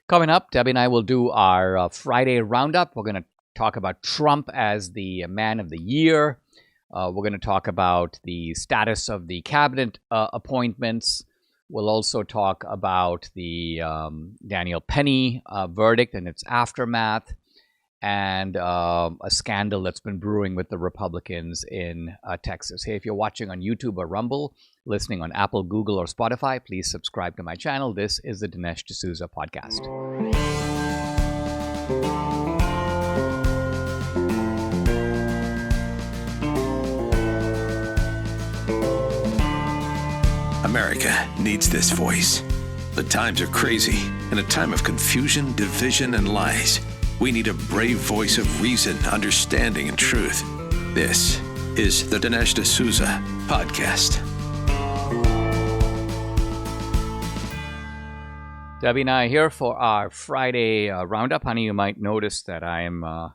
Coming up, Debbie and I will do our Friday roundup. We're going to talk about Trump as the man of the year. We're going to talk about the status of the cabinet appointments. We'll also talk about the Daniel Penny verdict and its aftermath, and a scandal that's been brewing with the Republicans in Texas. Hey, if you're watching on YouTube or Rumble, listening on Apple, Google, or Spotify, please subscribe to my channel. This is the Dinesh D'Souza podcast. America needs this voice. The times are crazy. In a time of confusion, division, and lies, we need a brave voice of reason, understanding, and truth. This is the Dinesh D'Souza podcast. Debbie and I are here for our Friday roundup. Honey, you might notice that I am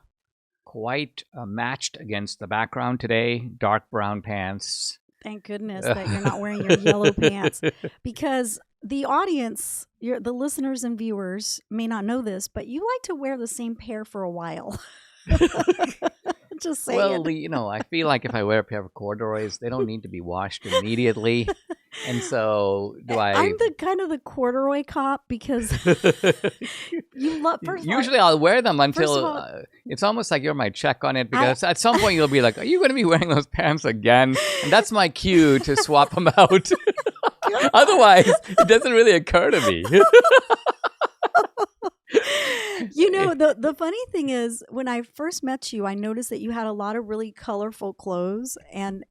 quite matched against the background today. Dark brown pants. Thank goodness that you're not wearing your yellow pants, because the audience, the listeners and viewers may not know this, but you like to wear the same pair for a while. Just saying. Well, I feel like if I wear a pair of corduroys, they don't need to be washed immediately. And so I'm the kind of the corduroy cop, because you love. Usually I'll wear them until it's almost like you're my check on it, because at some point you'll be like, "Are you going to be wearing those pants again?" And that's my cue to swap them out. Otherwise, it doesn't really occur to me. The funny thing is, when I first met you, I noticed that you had a lot of really colorful clothes, and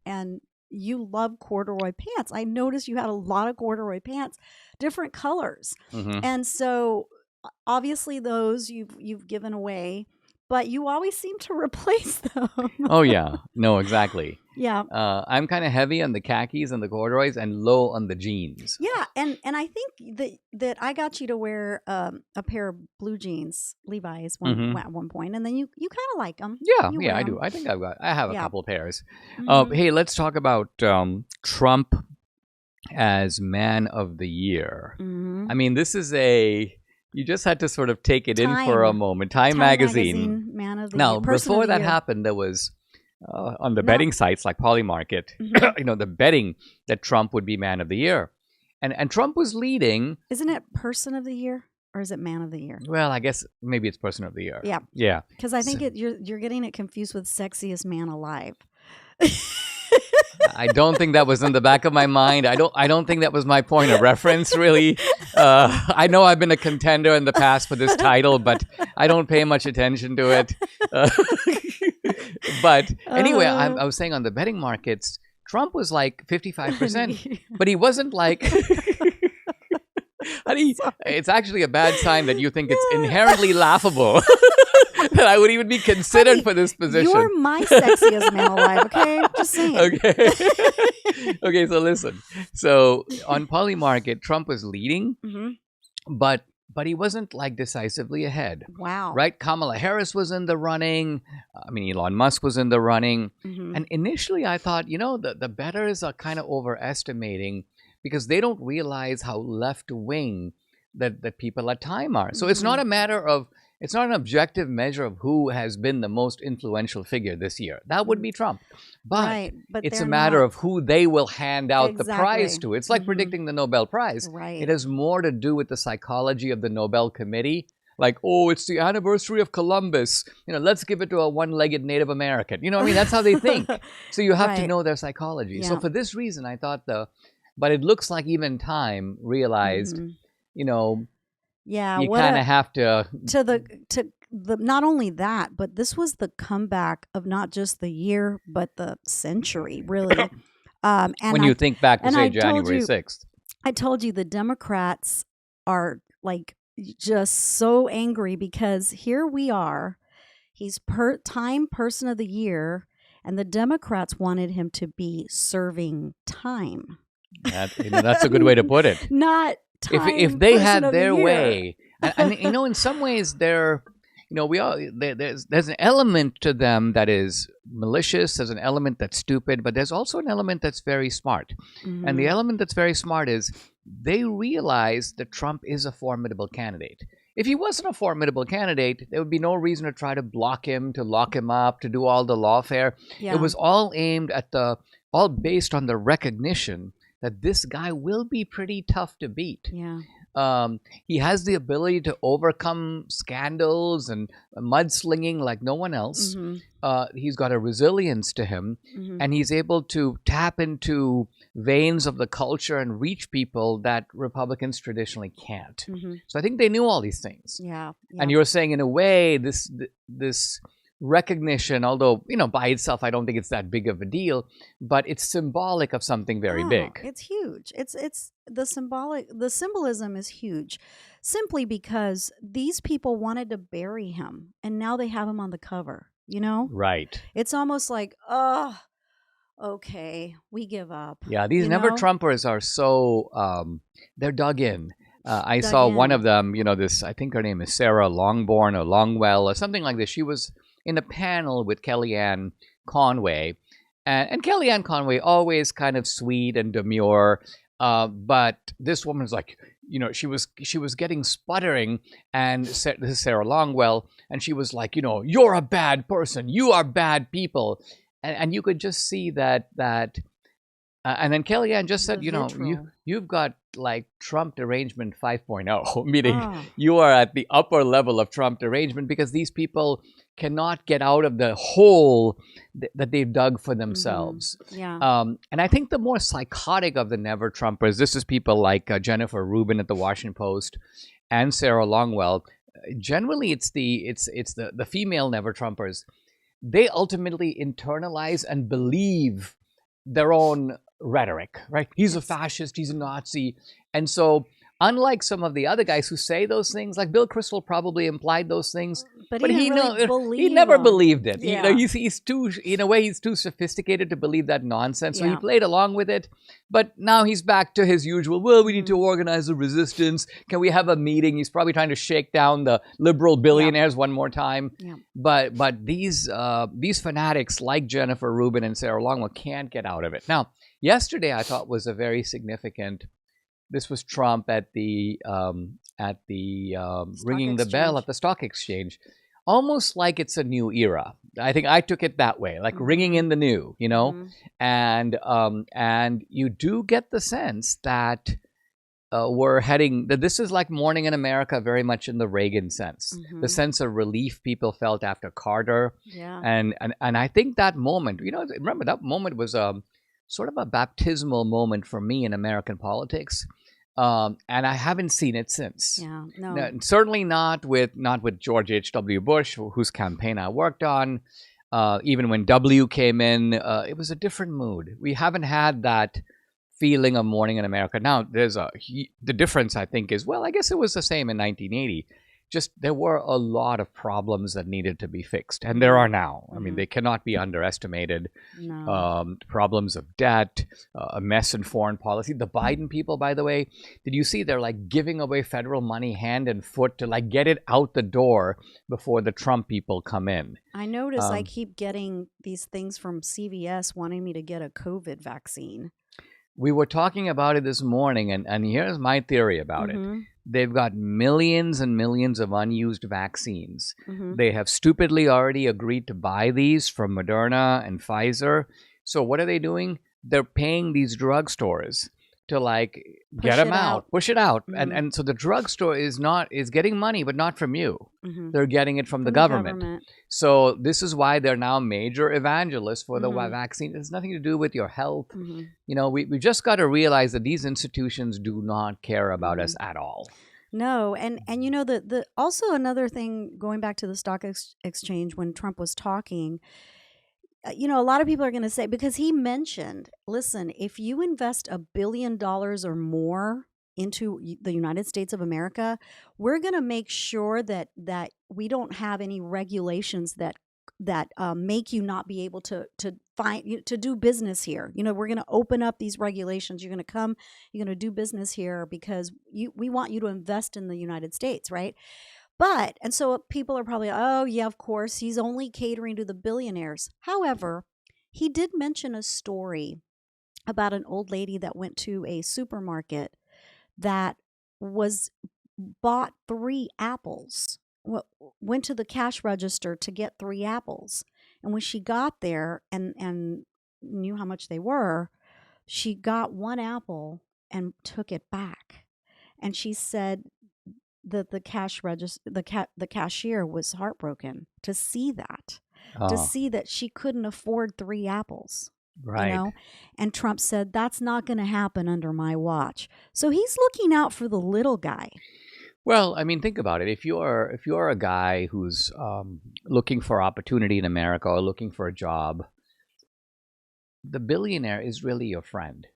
you love corduroy pants. I noticed you had a lot of corduroy pants, different colors. Mm-hmm. And so obviously those you've given away, but you always seem to replace them. Oh, yeah. No, exactly. Yeah. I'm kind of heavy on the khakis and the corduroys and low on the jeans. Yeah. And I think that I got you to wear a pair of blue jeans, Levi's, at one point, and then you kind of like them. Yeah, I do. I think I have a couple pairs. Mm-hmm. Hey, let's talk about Trump as man of the year. Mm-hmm. I mean, this is you just had to sort of take it in for a moment. Time magazine, man of the year. Now, before that happened, there was on the betting sites like Polymarket, mm-hmm. The betting that Trump would be man of the year, and Trump was leading. Isn't it person of the year, or is it man of the year? Well, I guess maybe it's person of the year. Yeah. Because I think you're getting it confused with sexiest man alive. I don't think that was in the back of my mind. I don't think that was my point of reference, really. I know I've been a contender in the past for this title, but I don't pay much attention to it. But anyway, I was saying on the betting markets, Trump was like 55%, but he wasn't like... Honey, it's actually a bad sign that you think it's inherently laughable that I would even be considered for this position. You're my sexiest man alive, okay? Just saying. Okay, so listen. So on Polymarket, Trump was leading, mm-hmm. but he wasn't like decisively ahead. Wow. Right? Kamala Harris was in the running. Elon Musk was in the running. Mm-hmm. And initially I thought, the bettors are kind of overestimating, because they don't realize how left-wing that people at time are. So it's not a matter of, it's not an objective measure of who has been the most influential figure this year. That would be Trump. But it's a matter of who they will hand out the prize to. It's like predicting the Nobel Prize. Right. It has more to do with the psychology of the Nobel Committee. Like, it's the anniversary of Columbus. Let's give it to a one-legged Native American. That's how they think. So you have to know their psychology. Yeah. So for this reason, I thought but it looks like even Time realized, you kind of have to not only that, but this was the comeback of not just the year, but the century, really. And when you think back to, say, January 6th. I told you the Democrats are like just so angry, because here we are. He's Time Person of the Year, and the Democrats wanted him to be serving time. That's a good way to put it. Not time. If they had their way, and in some ways they're, there's an element to them that is malicious. There's an element that's stupid, but there's also an element that's very smart. Mm-hmm. And the element that's very smart is they realize that Trump is a formidable candidate. if he wasn't a formidable candidate, there would be no reason to try to block him, to lock him up, to do all the lawfare. Yeah. It was all aimed at all based on the recognition that this guy will be pretty tough to beat. Yeah. He has the ability to overcome scandals and mudslinging like no one else. He's got a resilience to him, and he's able to tap into veins of the culture and reach people that Republicans traditionally can't. So I think they knew all these things. Yeah. And you're saying, in a way, this recognition, although, by itself, I don't think it's that big of a deal, but it's symbolic of something very big. It's huge. It's the symbolism is huge, simply because these people wanted to bury him, and now they have him on the cover, Right. It's almost like, oh, okay, we give up. Yeah, these Never Trumpers are so, they're dug in. I saw one of them, this, I think her name is Sarah Longborn or Longwell or something like this. She was in a panel with Kellyanne Conway. And Kellyanne Conway, always kind of sweet and demure. But this woman's like, she was getting sputtering. And this is Sarah Longwell. And she was like, you're a bad person. You are bad people. And you could just see that. And then Kellyanne just said, you've got like Trump derangement 5.0, meaning you are at the upper level of Trump derangement because these people cannot get out of the hole that they've dug for themselves. Yeah. And I think the more psychotic of the Never Trumpers, this is people like Jennifer Rubin at the Washington Post and Sarah Longwell. Generally, it's the female Never Trumpers. They ultimately internalize and believe their own rhetoric, right? He's a fascist, he's a Nazi. And so, unlike some of the other guys who say those things, like Bill Kristol probably implied those things, but he never believed it. Yeah. He's too, in a way, he's too sophisticated to believe that nonsense. So he played along with it. But now he's back to his usual, well, we need to organize a resistance. Can we have a meeting? He's probably trying to shake down the liberal billionaires one more time. Yeah. But these fanatics like Jennifer Rubin and Sarah Longwell can't get out of it. Now, yesterday I thought was a very significant. This was Trump at the ringing the bell at the stock exchange, almost like it's a new era. I think I took it that way, like ringing in the new, and you do get the sense that we're heading. That this is like morning in America, very much in the Reagan sense, the sense of relief people felt after Carter, and I think that moment, remember that moment was sort of a baptismal moment for me in American politics. And I haven't seen it since. Yeah, no. Certainly not with George H.W. Bush, whose campaign I worked on. Even when W came in, it was a different mood. We haven't had that feeling of morning in America. Now, the difference, I think, is, well, I guess it was the same in 1980. Just there were a lot of problems that needed to be fixed, and there are now. I mean, they cannot be underestimated. No. Problems of debt, a mess in foreign policy. The Biden people, by the way, did you see they're like giving away federal money hand and foot to like get it out the door before the Trump people come in? I notice I keep getting these things from CVS wanting me to get a COVID vaccine. We were talking about it this morning, and here's my theory about it. They've got millions and millions of unused vaccines. They have stupidly already agreed to buy these from Moderna and Pfizer. So what are they doing? They're paying these drugstores to like get them out, push it out. And so the drugstore is getting money, but not from you. They're getting it from the government. So this is why they're now major evangelists for the vaccine. It has nothing to do with your health. We just got to realize that these institutions do not care about us at all. No, and the also another thing, going back to the stock exchange when Trump was talking, a lot of people are going to say, because he mentioned, listen, if you invest $1 billion or more into the United States of America, we're going to make sure that we don't have any regulations that make you not be able to do business here. We're going to open up these regulations. You're going to come, you're going to do business here because we want you to invest in the United States, right? And so people are probably, oh, yeah, of course, he's only catering to the billionaires. However, he did mention a story about an old lady that went to a supermarket that was bought 3 apples. Went to the cash register to get 3 apples. And when she got there and knew how much they were, she got 1 apple and took it back. And she said that the cashier was heartbroken to see that. To see that she couldn't afford 3 apples. Right. You know? And Trump said, that's not going to happen under my watch. So he's looking out for the little guy. Well, I mean, think about it. If you're a guy who's looking for opportunity in America or looking for a job, the billionaire is really your friend.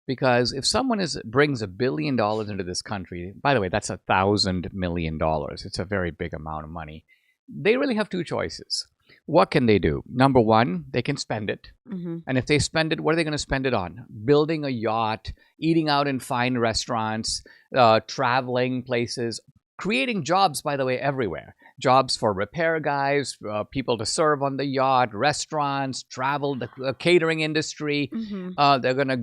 Because if someone brings $1 billion into this country, by the way, that's $1,000 million. It's a very big amount of money. They really have 2 choices. What can they do? Number one, they can spend it. And if they spend it, what are they going to spend it on? Building a yacht, eating out in fine restaurants, traveling places, creating jobs, by the way, everywhere. Jobs for repair guys, people to serve on the yacht, restaurants, travel, the catering industry. They're going to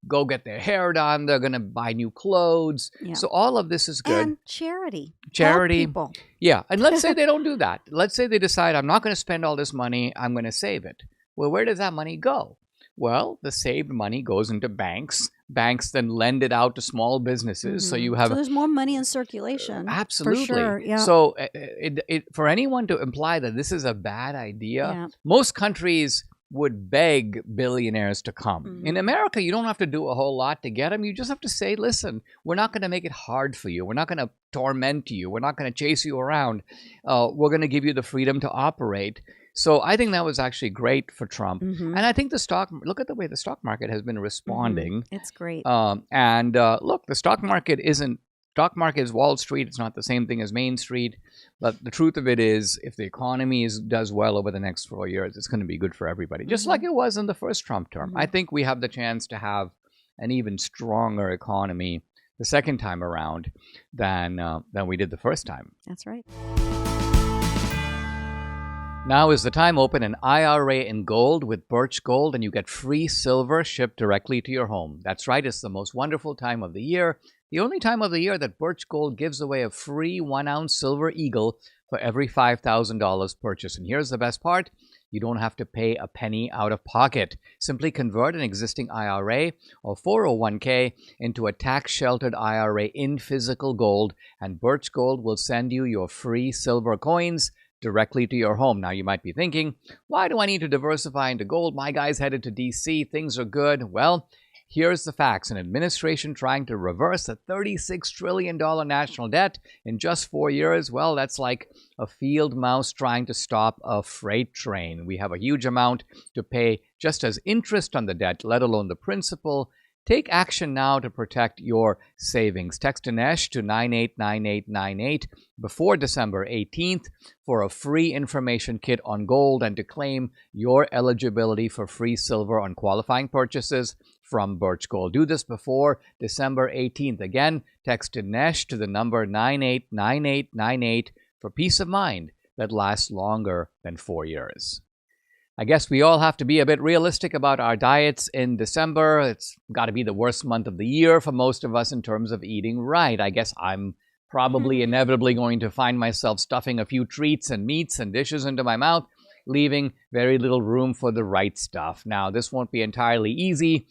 go get their hair done. They're going to buy new clothes. Yeah. So all of this is good. And charity. Charity. Help people. Yeah. And let's say they don't do that. Let's say they decide, I'm not going to spend all this money. I'm going to save it. Well, where does that money go? Well, the saved money goes into banks. Banks then lend it out to small businesses. So you have... So there's more money in circulation. Absolutely. For sure. Yeah. So for anyone to imply that this is a bad idea, most countries would beg billionaires to come. In America, you don't have to do a whole lot to get them. You just have to say, listen, we're not going to make it hard for you. We're not going to torment you. We're not going to chase you around. We're going to give you the freedom to operate. So I think that was actually great for Trump. And I think look at the way the stock market has been responding. It's great. And look, the stock market is Wall Street. It's not the same thing as Main Street. But the truth of it is, if the economy does well over the next 4 years, it's going to be good for everybody, just like it was in the first Trump term. I think we have the chance to have an even stronger economy the second time around than we did the first time. That's right. Now is the time. Open an IRA in gold with Birch Gold and you get free silver shipped directly to your home. That's right, it's the most wonderful time of the year. The only time of the year that Birch Gold gives away a free 1-ounce silver eagle for every $5,000 purchase. And here's the best part. You don't have to pay a penny out of pocket. Simply convert an existing IRA or 401k into a tax-sheltered IRA in physical gold, and Birch Gold will send you your free silver coins directly to your home. Now, you might be thinking, why do I need to diversify into gold? My guy's headed to DC. Things are good. Well, here's the facts. An administration trying to reverse a $36 trillion national debt in just 4 years. Well, that's like a field mouse trying to stop a freight train. We have a huge amount to pay just as interest on the debt, let alone the principal. Take action now to protect your savings. Text Dinesh to 989898 before December 18th for a free information kit on gold and to claim your eligibility for free silver on qualifying purchases from Birch Gold. Do this before December 18th. Again, text Dinesh to the number 989898 for peace of mind that lasts longer than 4 years. I guess we all have to be a bit realistic about our diets in December. It's got to be the worst month of the year for most of us in terms of eating right. I guess I'm probably inevitably going to find myself stuffing a few treats and meats and dishes into my mouth, leaving very little room for the right stuff. Now, this won't be entirely easy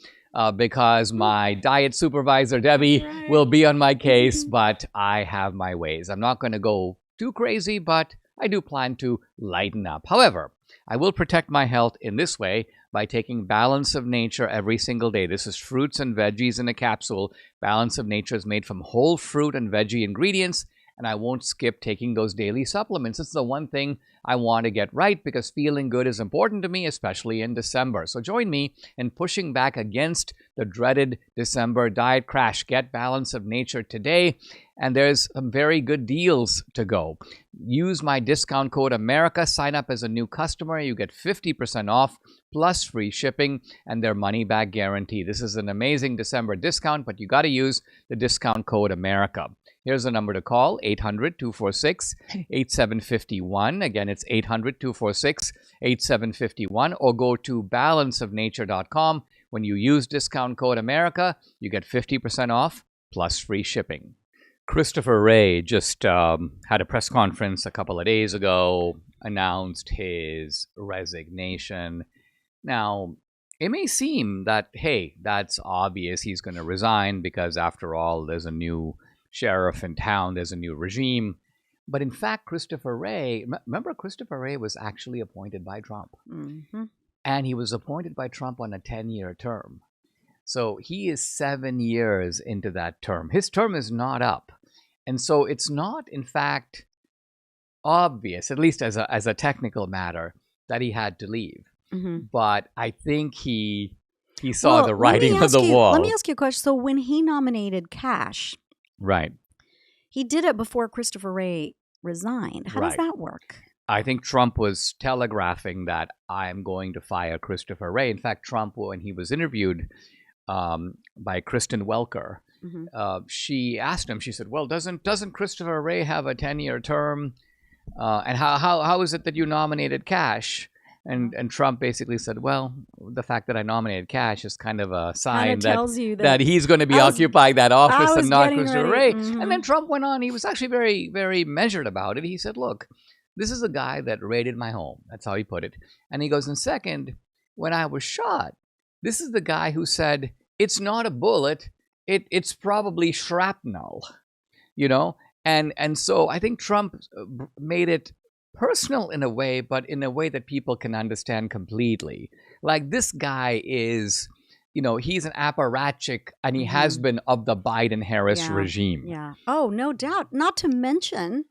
because my diet supervisor, Debbie, will be on my case, but I have my ways. I'm not going to go too crazy, but I do plan to lighten up. However, I will protect my health in this way by taking Balance of Nature every single day. This is fruits and veggies in a capsule. Balance of Nature is made from whole fruit and veggie ingredients, and I won't skip taking those daily supplements. It's the one thing I want to get right because feeling good is important to me, especially in December. So join me in pushing back against the dreaded December diet crash. Get Balance of Nature today, and there's some very good deals to go. Use my discount code America. Sign up as a new customer. You get 50% off plus free shipping and their money-back guarantee. This is an amazing December discount, but you got to use the discount code America. Here's the number to call, 800-246-8751. Again, it's 800-246-8751, or go to balanceofnature.com. When you use discount code America, you get 50% off plus free shipping. Christopher Wray just had a press conference a couple of days ago, announced his resignation. Now, it may seem that, hey, that's obvious. He's going to resign because, after all, there's a new sheriff in town, there's a new regime. But in fact, Christopher Wray, remember, Christopher Wray was actually appointed by Trump. Mm-hmm. And he was appointed by Trump on a 10-year term. So he is 7 years into that term. His term is not up. And so it's not, in fact, obvious, at least as a technical matter, that he had to leave. Mm-hmm. But I think he saw the writing on the wall. Let me ask you a question. So when he nominated Cash, right, he did it before Christopher Wray resigned. How does that work? I think Trump was telegraphing that I'm going to fire Christopher Wray. In fact, Trump, when he was interviewed by Kristen Welker, she asked him, she said, well, doesn't Christopher Wray have a 10-year term? And how is it that you nominated Cash? And Trump basically said, well, the fact that I nominated Cash is kind of a sign that he's going to be occupying that office and not Christopher Wray. Mm-hmm. And then Trump went on. He was actually very, very measured about it. He said, look, this is a guy that raided my home. That's how he put it. And he goes, and second, when I was shot, this is the guy who said, it's not a bullet. It's probably shrapnel, you know? And so I think Trump made it personal in a way, but in a way that people can understand completely. Like, this guy is, you know, he's an apparatchik, and he has been of the Biden-Harris regime. Yeah. Oh, no doubt. Not to mention,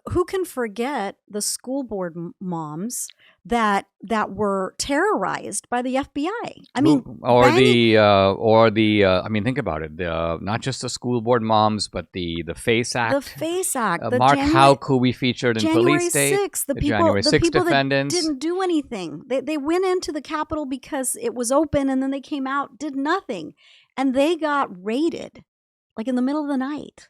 who can forget the school board moms that were terrorized by the FBI? I mean, I mean, think about it. Not just the school board moms, but the FACE Act. The FACE Act. Mark Houck, who we featured in January Police State. 6th, the January 6th defendants. that didn't do anything. They went into the Capitol because it was open, and then they came out, did nothing, and they got raided, like in the middle of the night.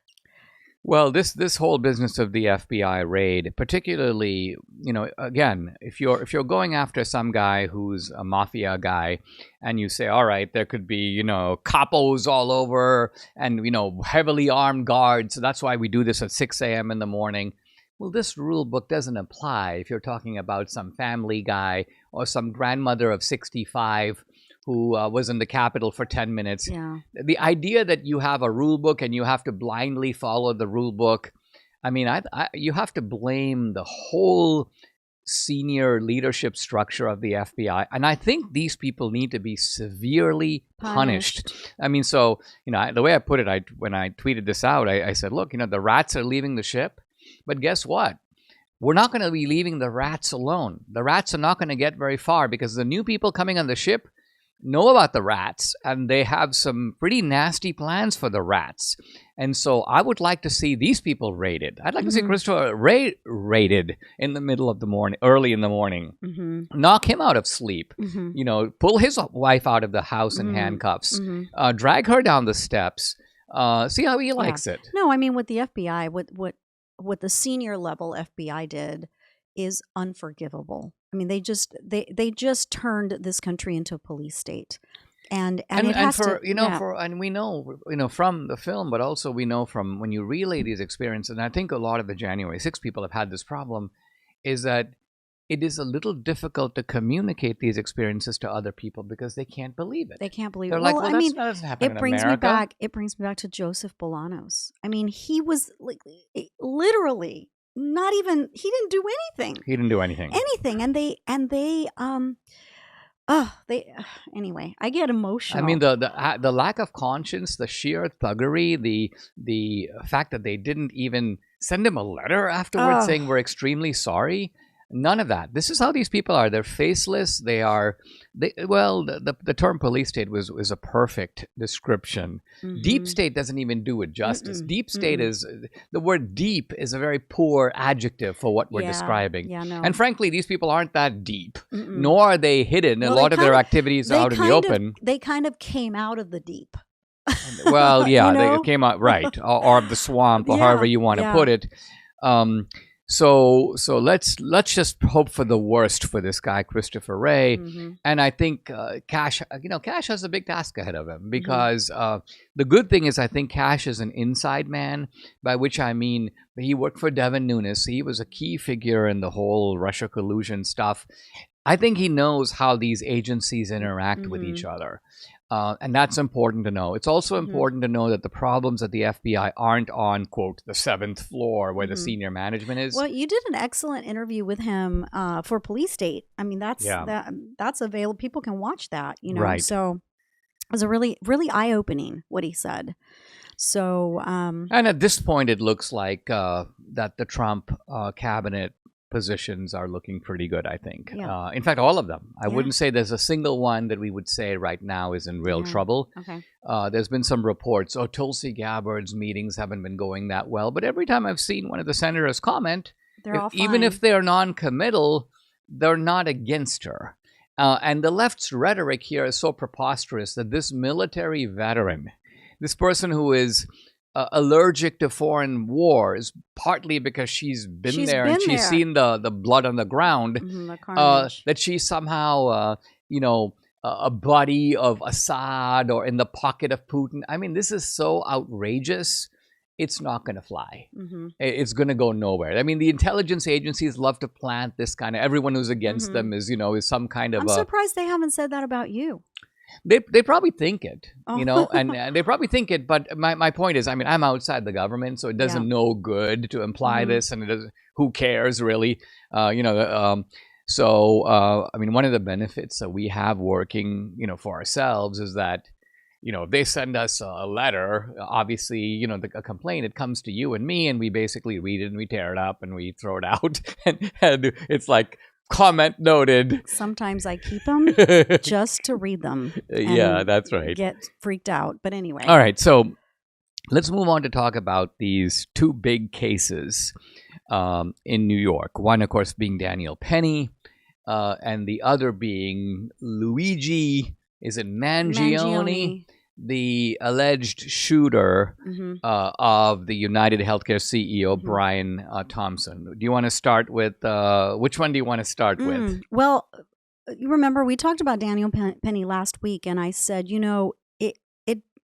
Well, this whole business of the FBI raid, particularly, you know, again, if you're going after some guy who's a mafia guy, and you say, all right, there could be, you know, capos all over, and, you know, heavily armed guards, so that's why we do this at 6 a.m. in the morning. Well, this rule book doesn't apply if you're talking about some family guy or some grandmother of 65 who was in the Capitol for 10 minutes. Yeah. The idea that you have a rule book and you have to blindly follow the rule book, I mean, you have to blame the whole senior leadership structure of the FBI. And I think these people need to be severely punished. I mean, so, you know, the way I put it, when I tweeted this out, I said, look, you know, the rats are leaving the ship, but guess what? We're not going to be leaving the rats alone. The rats are not going to get very far because the new people coming on the ship know about the rats, and they have some pretty nasty plans for the rats. And so I would like to see these people raided. I'd like to see Christopher Wray raided in the middle of the morning, early in the morning. Knock him out of sleep. You know, pull his wife out of the house in handcuffs. Drag her down the steps. See how he likes it. No, I mean, with the FBI, what the senior level FBI did is unforgivable. I mean, they just turned this country into a police state, and it has to, you know, and we know, you know, from the film, but also we know from when you relay these experiences, and I think a lot of the January 6 people have had this problem, is that it is a little difficult to communicate these experiences to other people because they can't believe it. They can't believe They're it. like, well, that doesn't happen in America. It brings me back to Joseph Bolanos. I mean, he was like literally. He didn't do anything. He didn't do anything. Anyway, I get emotional. I mean, the lack of conscience, the sheer thuggery, the fact that they didn't even send him a letter afterwards saying we're extremely sorry. None of that. This is how these people are. They're faceless. The term police state was a perfect description. Deep state doesn't even do it justice. Deep state is, the word deep is a very poor adjective for what we're describing. Yeah, no. And frankly, these people aren't that deep, nor are they hidden. A lot of their activities are out in the open. They kind of came out of the deep. Well, yeah, they came out, right, or the swamp, or however you want to put it. So let's just hope for the worst for this guy, Christopher Wray. Mm-hmm. And I think Cash has a big task ahead of him, because the good thing is I think Cash is an inside man, by which I mean he worked for Devin Nunes. He was a key figure in the whole Russia collusion stuff. I think he knows how these agencies interact with each other. And that's important to know. It's also important to know that the problems at the FBI aren't on, quote, the 7th floor where the senior management is. Well, you did an excellent interview with him for Police State. I mean, that's available. People can watch that, you know. Right. So it was a really, really eye-opening what he said. So, and at this point, it looks like that the Trump cabinet positions are looking pretty good, I think. Yeah. In fact, all of them. I wouldn't say there's a single one that we would say right now is in real trouble. Okay. There's been some reports, Tulsi Gabbard's meetings haven't been going that well. But every time I've seen one of the senators comment, even if they're non-committal, they're not against her. And the left's rhetoric here is so preposterous that this military veteran, this person who is allergic to foreign wars, partly because she's been there and she's seen the blood on the ground, that she's somehow, a buddy of Assad or in the pocket of Putin. I mean, this is so outrageous. It's not going to fly. It's going to go nowhere. I mean, the intelligence agencies love to plant this kind of, everyone who's against them is some kind of I'm surprised they haven't said that about you. They probably think it, and they probably think it. But my point is, I mean, I'm outside the government, so it doesn't no good to imply this, and it doesn't. Who cares, really? I mean, one of the benefits that we have working, for ourselves is that, if they send us a letter, obviously, a complaint, it comes to you and me, and we basically read it and we tear it up and we throw it out, and it's like, comment noted. Sometimes I keep them just to read them. Yeah, that's right. Get freaked out. But anyway. All right. So let's move on to talk about these two big cases in New York. One, of course, being Daniel Penny, and the other being Luigi, is it Mangione? The alleged shooter of the United Healthcare CEO, Brian Thompson. Do you want to start with, which one do you want to start with? Well, you remember we talked about Daniel Penny last week, and I said, it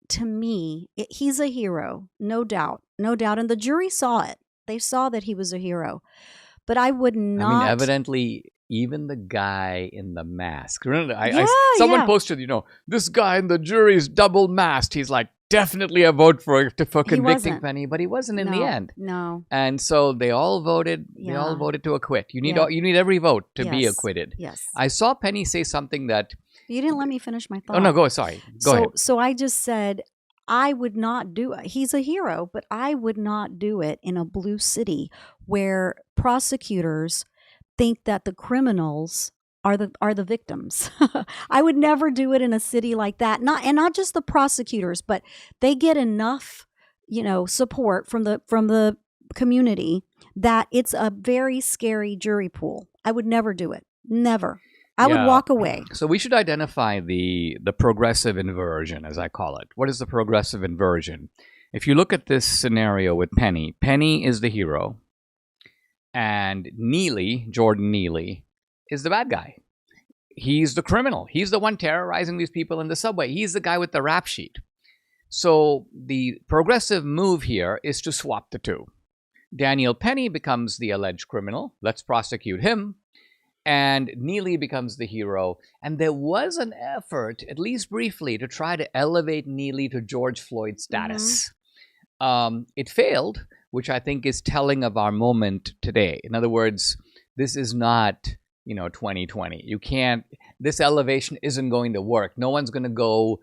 to me, he's a hero, no doubt. And the jury saw it. They saw that he was a hero. But I would not. I mean, evidently, even the guy in the mask. Someone posted, this guy in the jury's double masked. He's like, definitely a vote for convicting Penny, but he wasn't in the end. No. And so they all voted. Yeah. They all voted to acquit. You need every vote to be acquitted. Yes. I saw Penny say something that you didn't let me finish my thought. Oh no, go ahead. So I just said I would not do it. He's a hero, but I would not do it in a blue city where prosecutors think that the criminals are the victims. I would never do it in a city like that. Not just the prosecutors, but they get enough, support from the community that it's a very scary jury pool. I would never do it. Never. I would walk away. So we should identify the progressive inversion, as I call it. What is the progressive inversion? If you look at this scenario with Penny is the hero. And Jordan Neely, is the bad guy. He's the criminal. He's the one terrorizing these people in the subway. He's the guy with the rap sheet. So the progressive move here is to swap the two. Daniel Penny becomes the alleged criminal. Let's prosecute him. And Neely becomes the hero. And there was an effort, at least briefly, to try to elevate Neely to George Floyd status. It failed, which I think is telling of our moment today. In other words, this is not, 2020. You can't, this elevation isn't going to work. No one's going to go,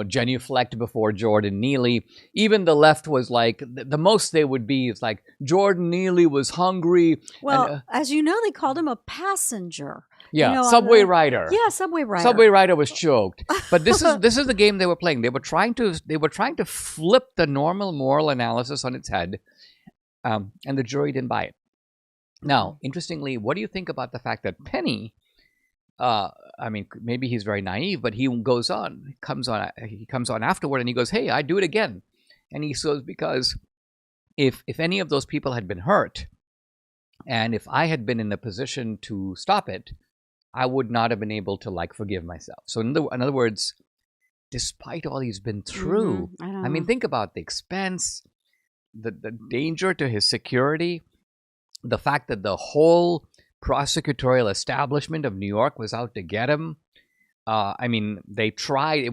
genuflect before Jordan Neely. Even the left was like, the most they would be is like, Jordan Neely was hungry. Well, and, as you know, they called him a passenger. Yeah, subway rider. Yeah, subway rider. Subway rider was choked. But this is the game they were playing. They were trying to flip the normal moral analysis on its head, and the jury didn't buy it. Now, interestingly, what do you think about the fact that Penny? Maybe he's very naive, but he comes on afterward, and he goes, "Hey, I'd do it again," and he says because if any of those people had been hurt, And if I had been in a position to stop it, I would not have been able to forgive myself. So in other words, despite all he's been through, I mean, think about the expense, the danger to his security, the fact that the whole prosecutorial establishment of New York was out to get him. I mean, they tried.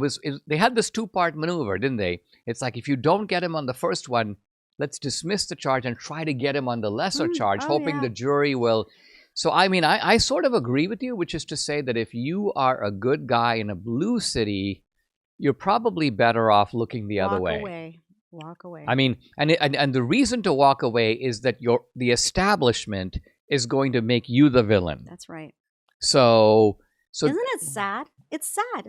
They had this two-part maneuver, didn't they? It's like, if you don't get him on the first one, let's dismiss the charge and try to get him on the lesser charge, hoping the jury will. So, I mean, I sort of agree with you, which is to say that if you are a good guy in a blue city, you're probably better off looking the other way. Walk away. I mean, and the reason to walk away is that the establishment is going to make you the villain. That's right. So isn't it sad? It's sad.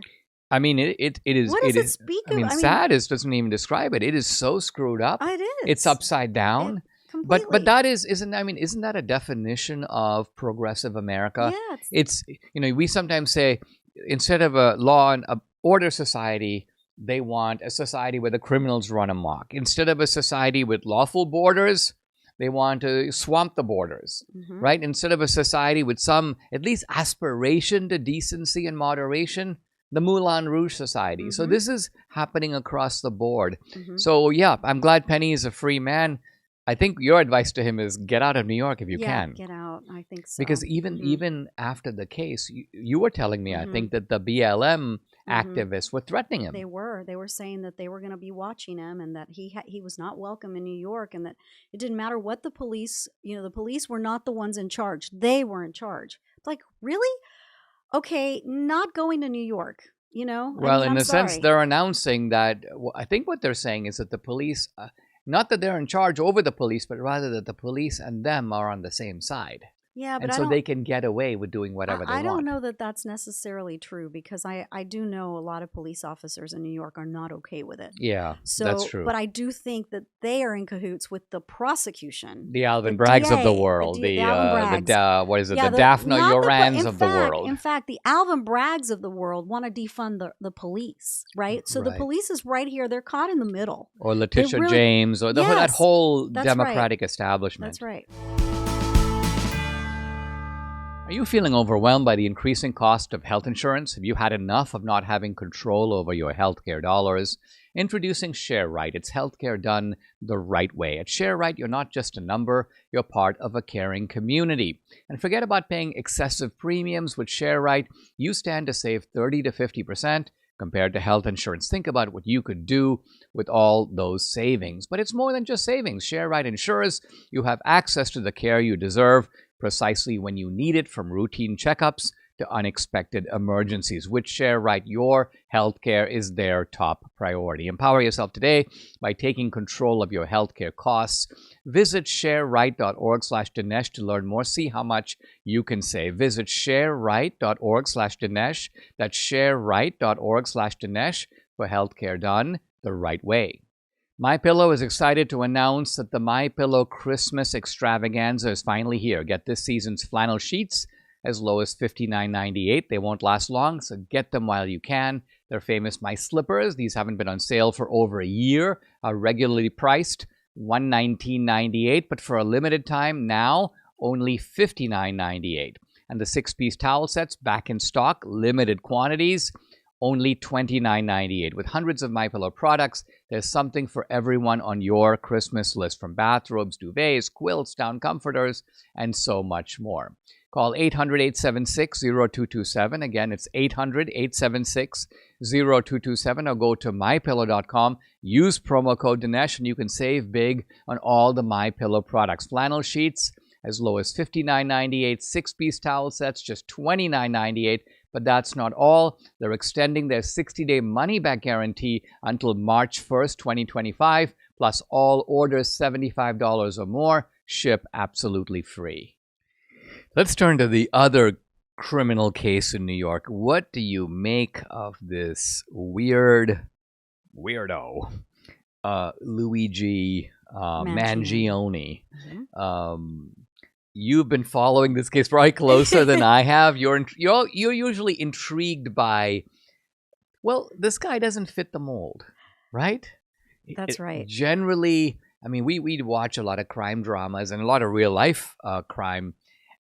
I mean, it is. What does it speak of? I mean, sad doesn't even describe it. It is so screwed up. It is. It's upside down. Completely. But that isn't that a definition of progressive America? Yeah. It's we sometimes say, instead of a law and order society, they want a society where the criminals run amok. Instead of a society with lawful borders, they want to swamp the borders, right? Instead of a society with some, at least, aspiration to decency and moderation, the Moulin Rouge society. So this is happening across the board. So yeah, I'm glad Penny is a free man. I think your advice to him is get out of New York if you can. Yeah, get out. I think so. Because even after the case, you were telling me, I think, that the BLM activists were threatening him. They were saying that they were going to be watching him, and that he was not welcome in New York, and that it didn't matter what the police, the police were not the ones in charge. They were in charge. It's like, really? Okay, not going to New York, Well, in a sense, they're announcing that, I think what they're saying is that the police, not that they're in charge over the police, but rather that the police and them are on the same side. Yeah, but and so they can get away with doing whatever they want. I don't know that that's necessarily true, because I do know a lot of police officers in New York are not okay with it. Yeah, that's true. But I do think that they are in cahoots with the prosecution. The Alvin Braggs of the world. The what is it? The Daphne Yorans of the world. In fact, the Alvin Braggs of the world want to defund the police, right? So the police is right here. They're caught in the middle. Or Letitia James, or that whole Democratic establishment. That's right. Are you feeling overwhelmed by the increasing cost of health insurance? Have you had enough of not having control over your healthcare dollars? Introducing ShareRight. It's healthcare done the right way. At ShareRight, you're not just a number, you're part of a caring community. And forget about paying excessive premiums. With ShareRight, you stand to save 30 to 50% compared to health insurance. Think about what you could do with all those savings. But it's more than just savings. ShareRight ensures you have access to the care you deserve precisely when you need it, from routine checkups to unexpected emergencies. With ShareRight, your healthcare is their top priority. Empower yourself today by taking control of your healthcare costs. Visit shareright.org/Dinesh to learn more. See how much you can save. Visit shareright.org/Dinesh. That's shareright.org/Dinesh for healthcare done the right way. MyPillow is excited to announce that the MyPillow Christmas extravaganza is finally here. Get this season's flannel sheets as low as $59.98. They won't last long, so get them while you can. They're famous My Slippers. These haven't been on sale for over a year, are regularly priced $119.98, but for a limited time now, only $59.98. And the 6-piece towel sets back in stock, limited quantities, only $29.98. With hundreds of MyPillow products, there's something for everyone on your Christmas list, from bathrobes, duvets, quilts, down comforters, and so much more. Call 800-876-0227. Again, it's 800-876-0227, or go to MyPillow.com. Use promo code Dinesh, and you can save big on all the MyPillow products. Flannel sheets as low as $59.98. 6-piece towel sets, just $29.98. But that's not all. They're extending their 60-day money-back guarantee until March 1st, 2025, plus all orders $75 or more ship absolutely free. Let's turn to the other criminal case in New York. What do you make of this weirdo, Luigi Mangione? You've been following this case probably closer than I have. You're usually intrigued by, well, this guy doesn't fit the mold, right? That's right. Generally, I mean, we watch a lot of crime dramas and a lot of real life crime,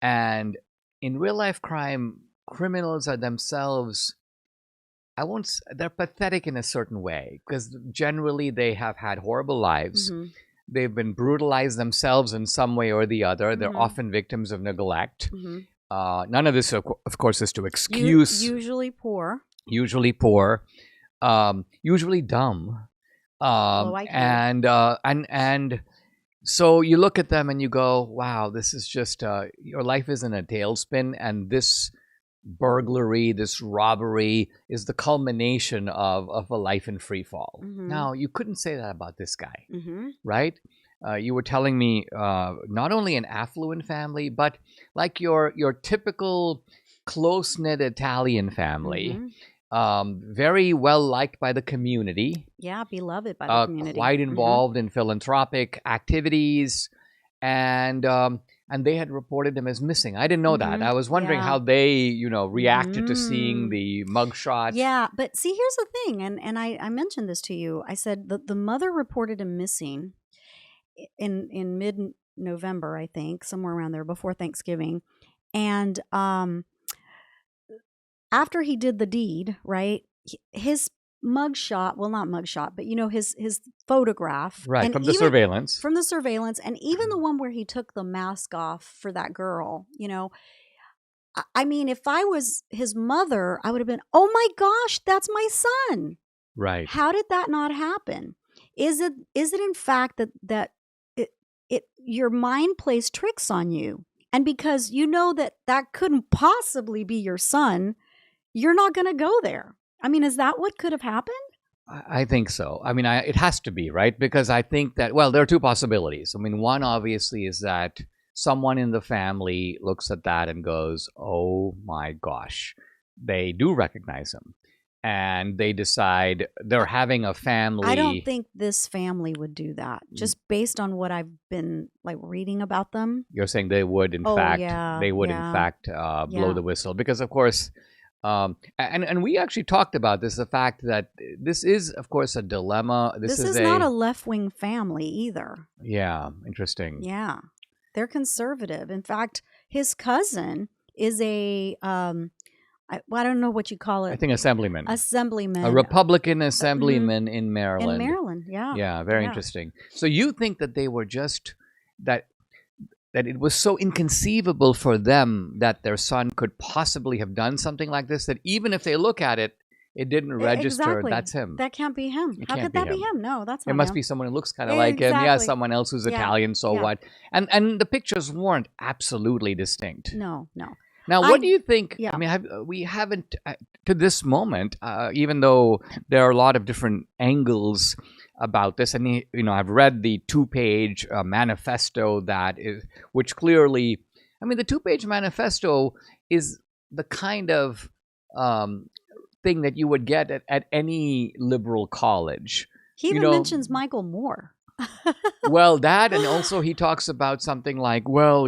and in real life crime, criminals are themselves. They're pathetic in a certain way because generally they have had horrible lives. Mm-hmm. They've been brutalized themselves in some way or the other. They're Mm-hmm. often victims of neglect. Mm-hmm. None of this, of course, is to excuse. Usually poor. Usually poor. Usually dumb. And so you look at them and you go, wow, this is just your life is in a tailspin, and this burglary, this robbery is the culmination of a life in free fall. Mm-hmm. Now, you couldn't say that about this guy, Mm-hmm. right? You were telling me not only an affluent family, but like your typical close-knit Italian family. Mm-hmm. Very well liked by the community. Yeah, beloved by the community. Quite involved in philanthropic activities, and they had reported him as missing. I didn't know that. I was wondering how they, reacted to seeing the mugshot. Yeah, but see, here's the thing, and I mentioned this to you. I said the mother reported him missing in mid-November, I think, somewhere around there before Thanksgiving, and after he did the deed, right, his mugshot, well, not mugshot, but his photograph, right, from the surveillance, and even the one where he took the mask off for that girl, I mean, if I was his mother, I would have been, oh my gosh, that's my son. Right. How did that not happen? Is it in fact that your mind plays tricks on you, and because you know that couldn't possibly be your son, you're not going to go there. I mean, is that what could have happened? I think so. I mean, it has to be, right? Because I think that, well, there are two possibilities. I mean, one obviously is that someone in the family looks at that and goes, oh my gosh, they do recognize him. And they decide they're having a family. I don't think this family would do that, just based on what I've been reading about them. You're saying they would, in fact, blow the whistle, because, of course, and we actually talked about this, the fact that this is, of course, a dilemma. This is not a left-wing family either. Yeah, interesting. Yeah, they're conservative. In fact, his cousin is a I don't know what you call it. I think assemblyman. A Republican assemblyman in Maryland. In Maryland, yeah. Yeah, very interesting. So you think that they were just that it was so inconceivable for them that their son could possibly have done something like this, that even if they look at it, it didn't register. Exactly. That's him. That can't be him. How could that be him? No, that's not him. It must be someone who looks kind of like him. Yeah, someone else who's Italian, so what? And the pictures weren't absolutely distinct. No. Now, what do you think? Yeah. I mean, we haven't, to this moment, even though there are a lot of different angles about this, and I've read the 2-page manifesto which clearly, I mean, the 2-page manifesto is the kind of thing that you would get at any liberal college. He even mentions Michael Moore. Well, that, and also he talks about something like, well,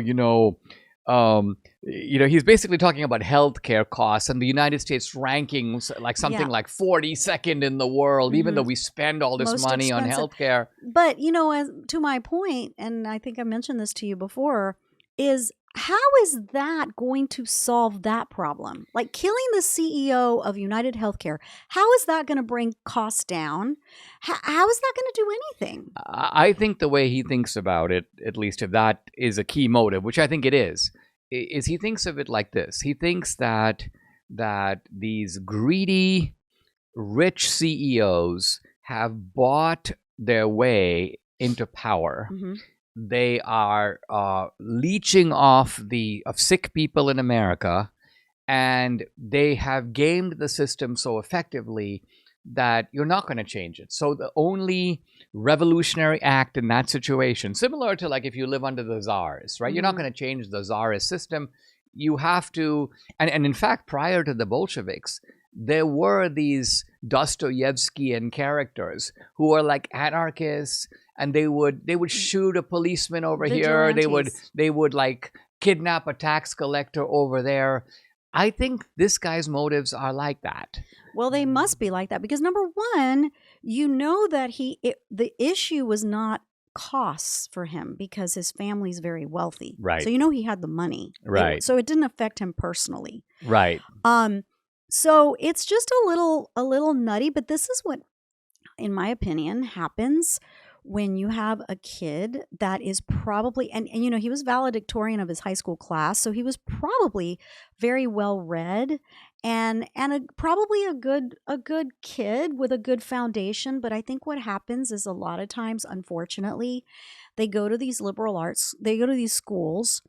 he's basically talking about healthcare costs and the United States rankings, like something like 42nd in the world, even though we spend all this money on healthcare. But, as to my point, and I think I mentioned this to you before, is how is that going to solve that problem? Like killing the CEO of United Healthcare, how is that going to bring costs down? How is that going to do anything? I think the way he thinks about it, at least if that is a key motive, which I think it is he thinks of it like this. He thinks that these greedy, rich CEOs have bought their way into power. Mm-hmm. They are leeching off of sick people in America, and they have gamed the system so effectively that you're not going to change it. So the only revolutionary act in that situation, similar to like if you live under the czars, right? Mm-hmm. You're not going to change the czarist system. You have to, and in fact, prior to the Bolsheviks, there were these Dostoevskian characters who were like anarchists, and they would shoot a policeman over here. They would like kidnap a tax collector over there. I think this guy's motives are like that. Well, they must be like that because number one, that the issue was not costs for him because his family's very wealthy. Right. So he had the money. Right. So it didn't affect him personally. Right. So it's just a little nutty, but this is what, in my opinion, happens when you have a kid that is probably, and he was valedictorian of his high school class, so he was probably very well read and probably a good kid with a good foundation. But I think what happens is a lot of times, unfortunately, they go to these liberal arts, they go to these schools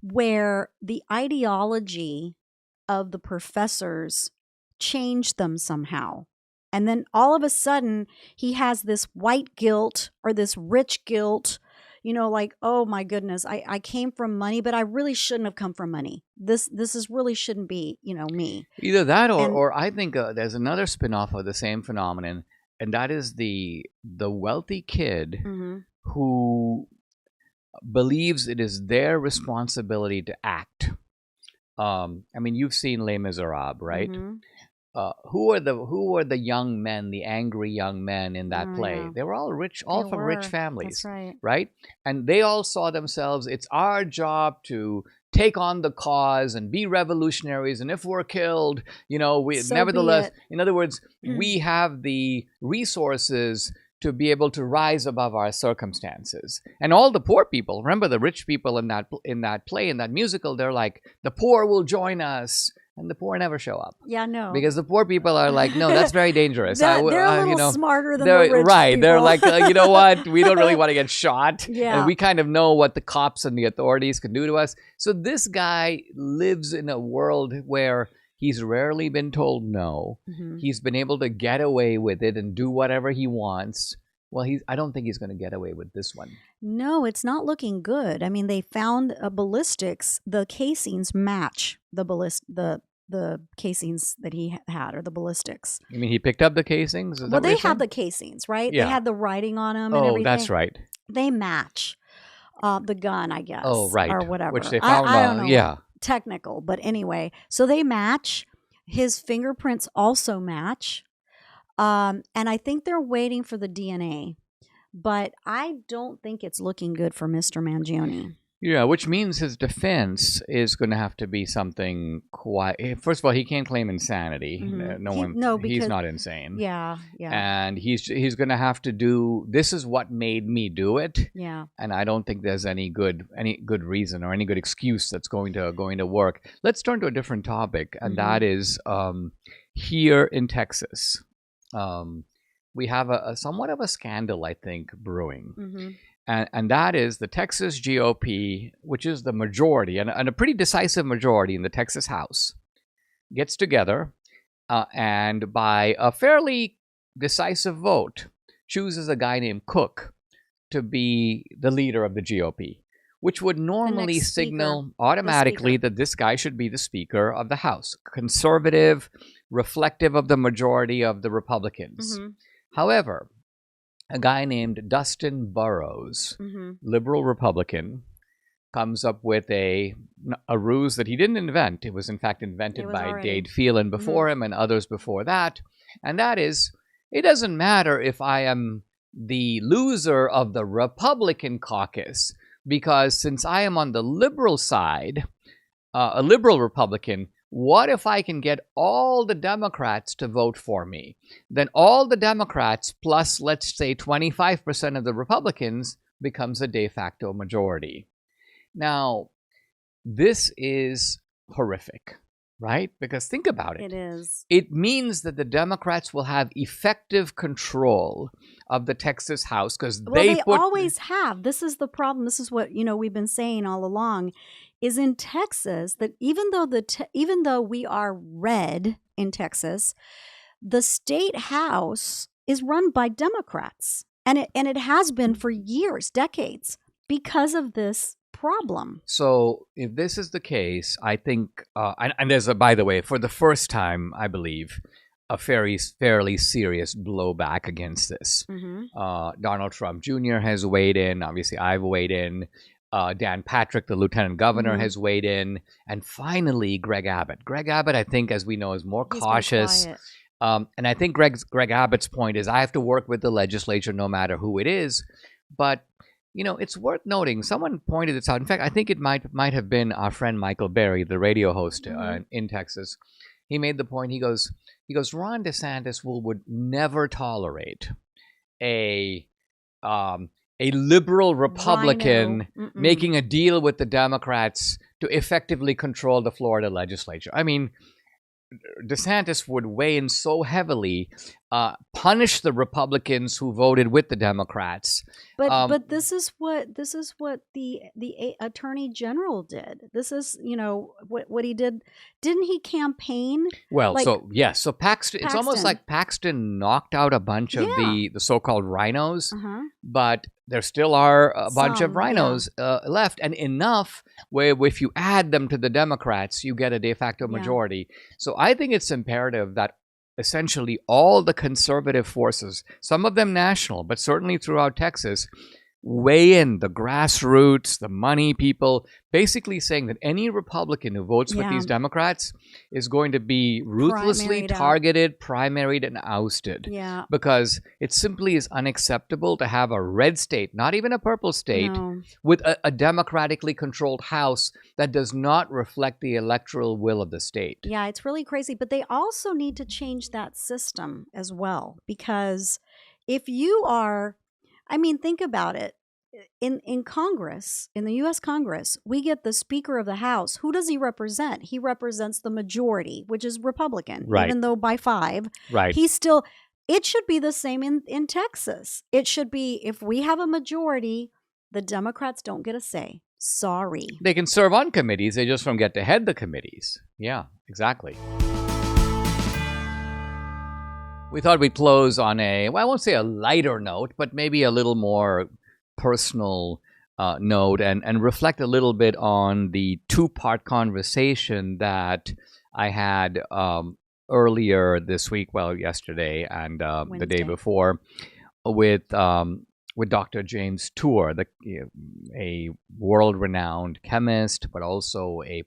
where the ideology of the professors change them somehow. And then all of a sudden, he has this white guilt or this rich guilt, like, oh my goodness, I came from money, but I really shouldn't have come from money. This really shouldn't be, me. Either that or I think there's another spin-off of the same phenomenon, and that is the wealthy kid who believes it is their responsibility to act. You've seen Les Miserables, right? Who are the young men, the angry young men in that play? Yeah. They were all rich, all from rich families. That's right? And they all saw themselves, it's our job to take on the cause and be revolutionaries, and if we're killed, nevertheless, in other words, we have the resources to be able to rise above our circumstances. And all the poor people, remember the rich people in that play, in that musical, they're like, the poor will join us. And the poor never show up. Yeah, no. Because the poor people are like, no, that's very dangerous. They're a little smarter than the rich right. people. They're like, you know what? We don't really want to get shot. Yeah. And we kind of know what the cops and the authorities can do to us. So this guy lives in a world where he's rarely been told no. He's been able to get away with it and do whatever he wants. Well, I don't think he's going to get away with this one. No, it's not looking good. I mean, they found ballistics. The casings match the casings that he had, or the ballistics. You mean he picked up the casings? Well, they had the casings, right? Yeah. They had the writing on them and everything. Oh, that's right. They match the gun, I guess. Oh, right. Or whatever. Which they found, I don't know. Yeah. Technical, but anyway. So they match. His fingerprints also match. And I think they're waiting for the DNA. But I don't think it's looking good for Mr. Mangione. Yeah, which means his defense is going to have to be something quite. First of all, he can't claim insanity. He's not insane. Yeah. And he's going to have to do. This is what made me do it. Yeah. And I don't think there's any good reason or any good excuse that's going to work. Let's turn to a different topic, and that is here in Texas. We have a somewhat of a scandal, I think, brewing. And that is the Texas GOP, which is the majority, and a pretty decisive majority in the Texas House, gets together and by a fairly decisive vote chooses a guy named Cook to be the leader of the GOP, which would normally signal automatically that this guy should be the Speaker of the House, conservative, reflective of the majority of the Republicans. However, a guy named Dustin Burrows, liberal Republican, comes up with a ruse that he didn't invent. It was in fact invented by Dade Phelan before him and others before that. And that is, it doesn't matter if I am the loser of the Republican caucus, because since I am on the liberal side, a liberal Republican, what if I can get all the Democrats to vote for me? Then all the Democrats plus, let's say, 25% of the Republicans becomes a de facto majority. Now, this is horrific, right? Because think about it. It is. It means that the Democrats will have effective control of the Texas House because they always have. This is the problem. This is what we've been saying all along. Is in Texas that even though we are red in Texas, the state house is run by Democrats, and it has been for years, decades, because of this problem. So if this is the case, I think, and there's by the way, for the first time, I believe, a fairly serious blowback against this. Donald Trump Jr. has weighed in. Obviously, I've weighed in. Dan Patrick, the lieutenant governor, has weighed in. And finally, Greg Abbott. Greg Abbott, I think, as we know, is more cautious. And I think Greg Abbott's point is I have to work with the legislature no matter who it is. But it's worth noting. Someone pointed this out. In fact, I think it might have been our friend Michael Berry, the radio host in Texas. He made the point. He goes, Ron DeSantis would never tolerate a liberal Republican making a deal with the Democrats to effectively control the Florida legislature. I mean, DeSantis would weigh in so heavily, punish the Republicans who voted with the Democrats. But this is what the Attorney General did. This is what he did. Didn't he campaign? Well, so Paxton. It's almost like Paxton knocked out a bunch of the so-called rhinos, but there still are a bunch of rhinos left, and enough where if you add them to the Democrats, you get a de facto majority. So I think it's imperative that essentially all the conservative forces, some of them national, but certainly throughout Texas, weigh in, the grassroots, the money people, basically saying that any Republican who votes with these Democrats is going to be ruthlessly targeted, primaried, and ousted. Yeah. Because it simply is unacceptable to have a red state, not even a purple state, with a democratically controlled House that does not reflect the electoral will of the state. Yeah, it's really crazy. But they also need to change that system as well. Because if you are... think about it. In Congress, in the U.S. Congress, we get the Speaker of the House. Who does he represent? He represents the majority, which is Republican, even though by 5. Right. He's still... It should be the same in Texas. It should be, if we have a majority, the Democrats don't get a say. Sorry. They can serve on committees. They just don't get to head the committees. Yeah, exactly. We thought we'd close on I won't say a lighter note, but maybe a little more personal note and reflect a little bit on the 2-part conversation that I had earlier this week, yesterday and the day before, with Dr. James Tour, a world-renowned chemist, but also a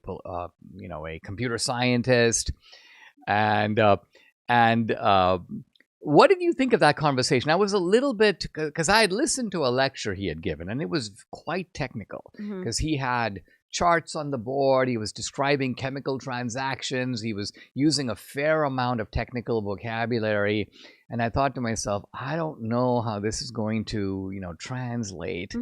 computer scientist, and what did you think of that conversation? I was a little bit, because I had listened to a lecture he had given, and it was quite technical, because he had charts on the board, he was describing chemical transactions, he was using a fair amount of technical vocabulary, and I thought to myself, I don't know how this is going to, translate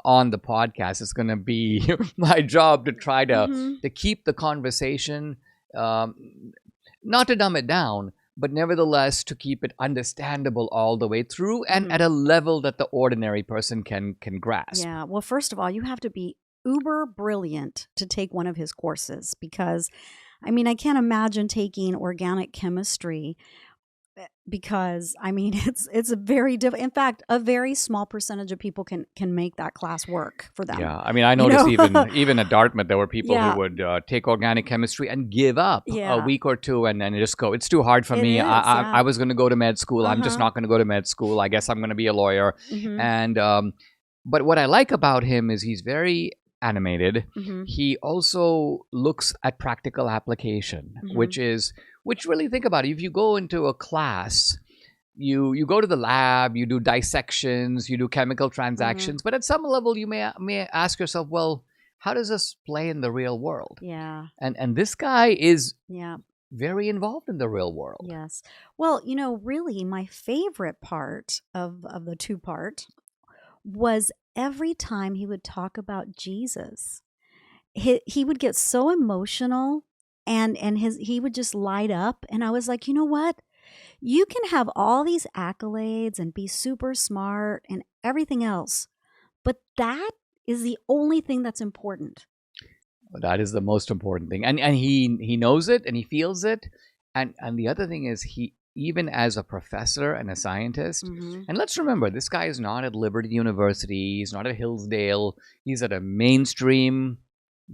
on the podcast. It's going to be my job to try to keep the conversation, not to dumb it down, but nevertheless to keep it understandable all the way through and at a level that the ordinary person can grasp. Yeah. Well, first of all, you have to be uber brilliant to take one of his courses, because, I can't imagine taking organic chemistry, because it's a very in fact, a very small percentage of people can make that class work for them. Yeah, I noticed even at Dartmouth there were people who would take organic chemistry and give up a week or two and then just go, it's too hard for me. I was going to go to med school. I'm just not going to go to med school. I guess I'm going to be a lawyer. And but what I like about him is he's very animated. He also looks at practical application, which really, think about it. If you go into a class, you go to the lab, you do dissections, you do chemical transactions, but at some level you may ask yourself, well, how does this play in the real world? Yeah. And this guy is very involved in the real world. Yes. Well, really my favorite part of the 2-part was every time he would talk about Jesus. He would get so emotional. And he would just light up. And I was like, you know what? You can have all these accolades and be super smart and everything else, but that is the only thing that's important. That is the most important thing. And he knows it and he feels it. And the other thing is, he, even as a professor and a scientist, and let's remember, this guy is not at Liberty University, he's not at Hillsdale, he's at a mainstream,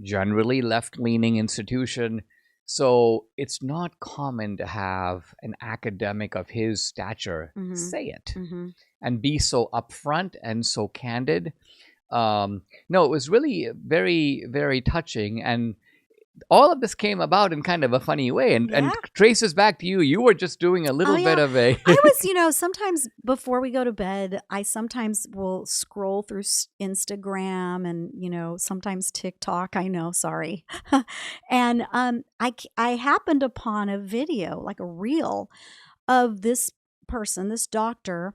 generally left-leaning institution. So it's not common to have an academic of his stature say it and be so upfront and so candid. No, it was really very, very touching. And all of this came about in kind of a funny way, and Yeah. traces back to you. You were just doing a little bit of a. I was, sometimes before we go to bed, I sometimes will scroll through Instagram and, sometimes TikTok. I know, sorry. And I happened upon a video, like a reel of this person, this doctor,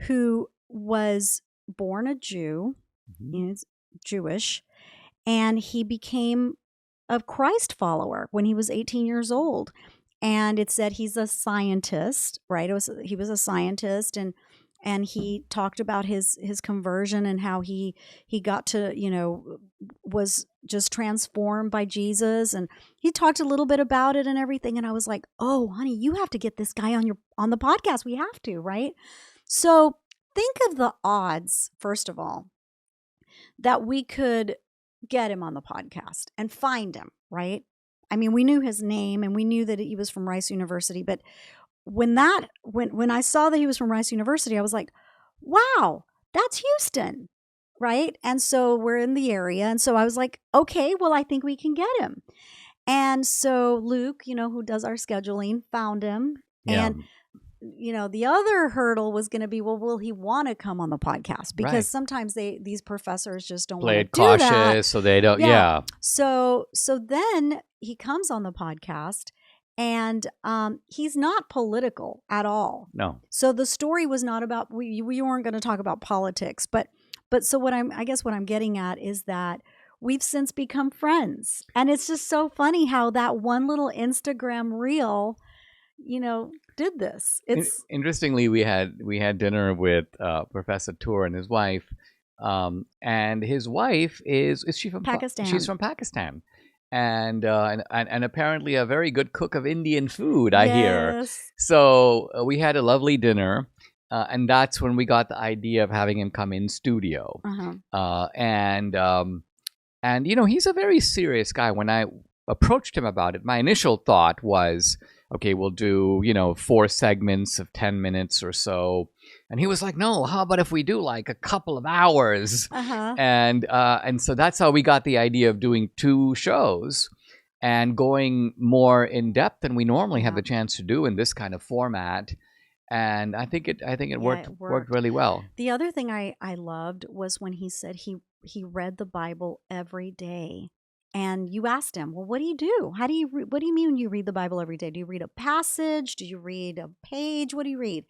who was born a Jew, he's Jewish, and he became a Christ follower when he was 18 years old. And it said he's a scientist, right? He was a scientist, and he talked about his conversion and how he got to, was just transformed by Jesus, and he talked a little bit about it and everything. And I was like, oh, honey, you have to get this guy on the podcast. We have to, right? So think of the odds, first of all, that we could get him on the podcast and find him, right? I mean, we knew his name and we knew that he was from Rice University, but when I saw that he was from Rice University, I was like, wow, that's Houston, right? And so we're in the area, and so I was like, okay, well, I think we can get him. And so Luke, who does our scheduling, found him. Yeah. And the other hurdle was going to be, well, will he want to come on the podcast? Because Right. sometimes these professors just don't Play want it to do that. cautious, so they don't. Yeah. So then he comes on the podcast, and he's not political at all. No. So the story was not about, we weren't going to talk about politics, but so what I guess what I'm getting at is that we've since become friends, and it's just so funny how that one little Instagram reel, did this. It's Interestingly, we had dinner with Professor Tour and his wife, and his wife is she from Pakistan. She's from Pakistan, and apparently a very good cook of Indian food, I hear. Yes. So we had a lovely dinner, and that's when we got the idea of having him come in studio. And he's a very serious guy. When I approached him about it, my initial thought was, okay, we'll do 4 segments of 10 minutes or so. And he was like, no, how about if we do like a couple of hours? And so that's how we got the idea of doing 2 shows and going more in depth than we normally have the chance to do in this kind of format. And I think it worked really well. The other thing I loved was when he said he read the Bible every day. And you asked him, well, what do you do? What do you mean when you read the Bible every day? Do you read a passage? Do you read a page? What do you read?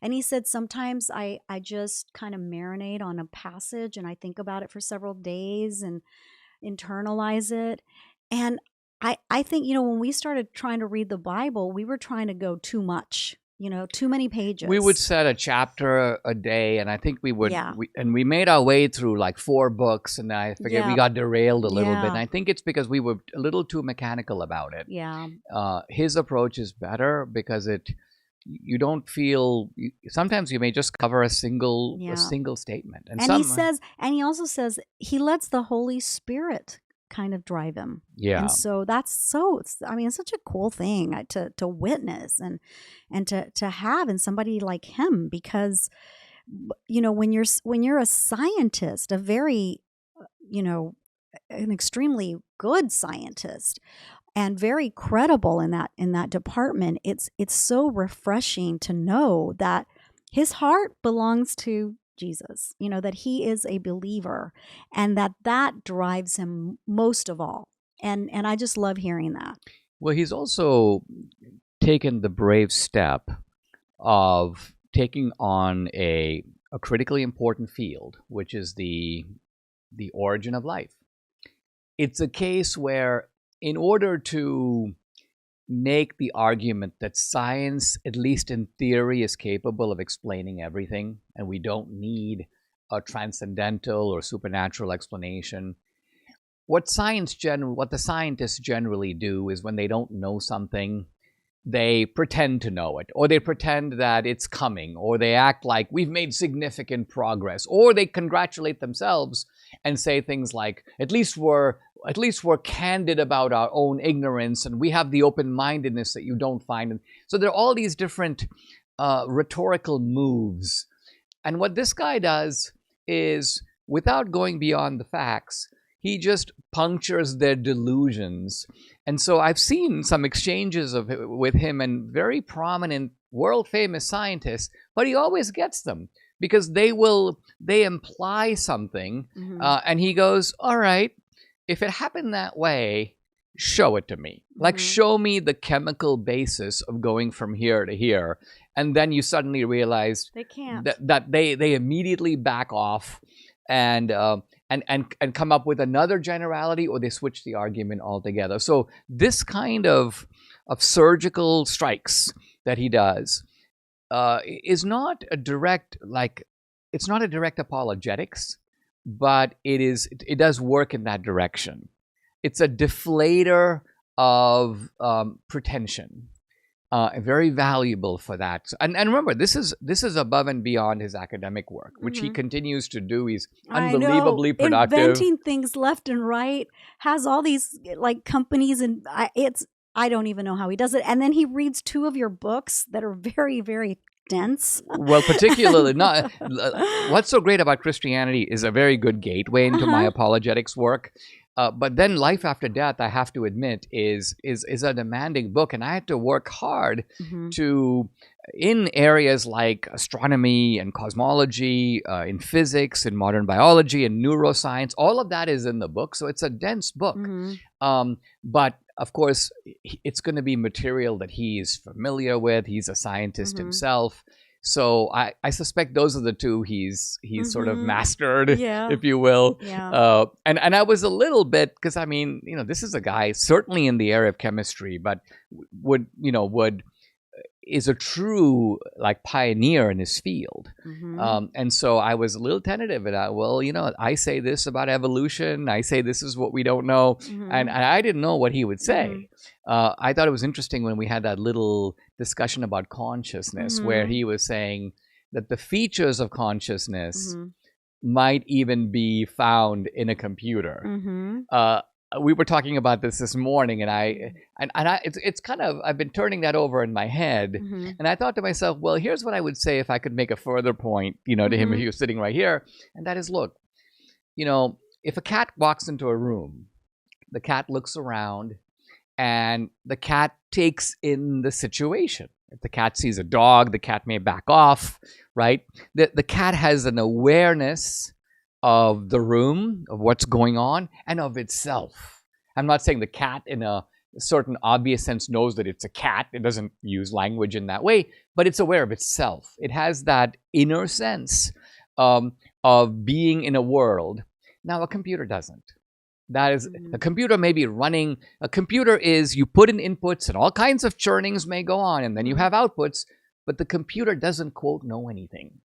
And he said, sometimes I just kind of marinate on a passage and I think about it for several days and internalize it. And I think, when we started trying to read the Bible, we were trying to go too much. Too many pages. We would set a chapter a day, and I think we would, Yeah. we made our way through like 4 books, and I forget, we got derailed a little bit. And I think it's because we were a little too mechanical about it. Yeah. His approach is better because you don't feel, sometimes you may just cover a single statement. And he also says he lets the Holy Spirit kind of drive him. Yeah. And so it's such a cool thing to witness and to have in somebody like him, because when you're a scientist, a very an extremely good scientist and very credible in that department, it's so refreshing to know that his heart belongs to Jesus, that he is a believer, and that drives him most of all. And I just love hearing that. Well, he's also taken the brave step of taking on a critically important field, which is the origin of life. It's a case where, in order to make the argument that science, at least in theory, is capable of explaining everything, and we don't need a transcendental or supernatural explanation. What the scientists generally do is, when they don't know something, they pretend to know it, or they pretend that it's coming, or they act like we've made significant progress, or they congratulate themselves and say things like, at least we're candid about our own ignorance, and we have the open-mindedness that you don't find. And so there are all these different rhetorical moves. And what this guy does is, without going beyond the facts, he just punctures their delusions. And so I've seen some exchanges with him and very prominent world-famous scientists, but he always gets them because they imply something, and he goes, all right, if it happened that way, show it to me. Like, show me the chemical basis of going from here to here. And then you suddenly realize they can't. That they immediately back off and come up with another generality, or they switch the argument altogether. So this kind of surgical strikes that he does is not a direct, it's not a direct apologetics, but it does work in that direction. It's a deflator of pretension. Very valuable for that. And remember, this is above and beyond his academic work, which he continues to do. He's unbelievably productive. Inventing things left and right, has all these companies, and I don't even know how he does it. And then he reads 2 of your books that are very, very dense. Well, particularly what's so great about Christianity is a very good gateway into my apologetics work. But then Life After Death, I have to admit, is a demanding book, and I had to work hard to, in areas like astronomy and cosmology, in physics, in modern biology, and neuroscience. All of that is in the book, so it's a dense book. But of course, it's going to be material that he's familiar with. He's a scientist himself. So I suspect those are the 2 he's sort of mastered, if you will. Yeah. And I was a little bit, because I mean, this is a guy certainly in the area of chemistry, but is a true pioneer in his field. And so I was a little tentative about, I say this about evolution. I say this is what we don't know. And I didn't know what he would say. I thought it was interesting when we had that little discussion about consciousness, where he was saying that the features of consciousness might even be found in a computer. We were talking about this morning, and it's kind of, I've been turning that over in my head, and I thought to myself, well, here's what I would say if I could make a further point, to him if he was sitting right here, and that is, look, if a cat walks into a room, the cat looks around, and the cat takes in the situation. If the cat sees a dog, the cat may back off, right? The cat has an awareness of the room, of what's going on, and of itself. I'm not saying the cat in a certain obvious sense knows that it's a cat. It doesn't use language in that way, but it's aware of itself. It has that inner sense of being in a world. Now, a computer doesn't. That is, a computer may be running. A computer is, you put in inputs and all kinds of churnings may go on, and then you have outputs, but the computer doesn't, quote, know anything.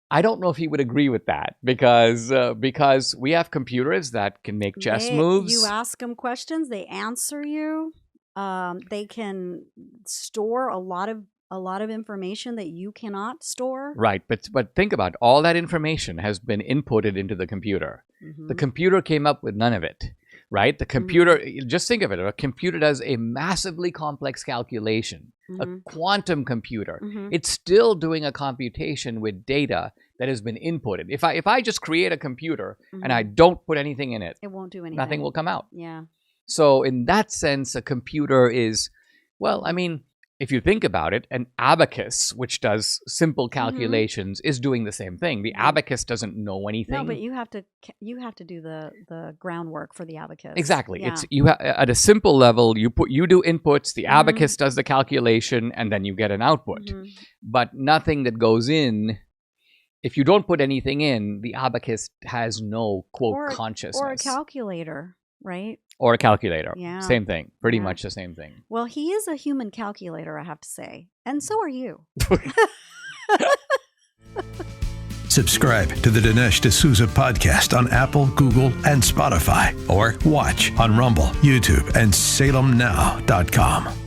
I don't know if he would agree with that, because we have computers that can make chess moves. You ask them questions, they answer you. They can store a lot of information that you cannot store. Right, but think about it. All that information has been inputted into the computer. The computer came up with none of it, right? The computer, just think of it. A computer does a massively complex calculation, a quantum computer. It's still doing a computation with data that has been inputted. If I just create a computer and I don't put anything in it, it won't do anything. Nothing will come out. Yeah. So in that sense, a computer is, well, I mean, if you think about it, an abacus, which does simple calculations, is doing the same thing. The abacus doesn't know anything. No, but you have to do the groundwork for the abacus. Exactly. Yeah. It's at a simple level. You do inputs. The abacus does the calculation, and then you get an output. But nothing that goes in. If you don't put anything in, the abacus has no quote consciousness. Or a calculator, right? Or a calculator. Yeah. Same thing. Pretty much the same thing. Well, he is a human calculator, I have to say. And so are you. Subscribe to the Dinesh D'Souza podcast on Apple, Google, and Spotify. Or watch on Rumble, YouTube, and SalemNow.com.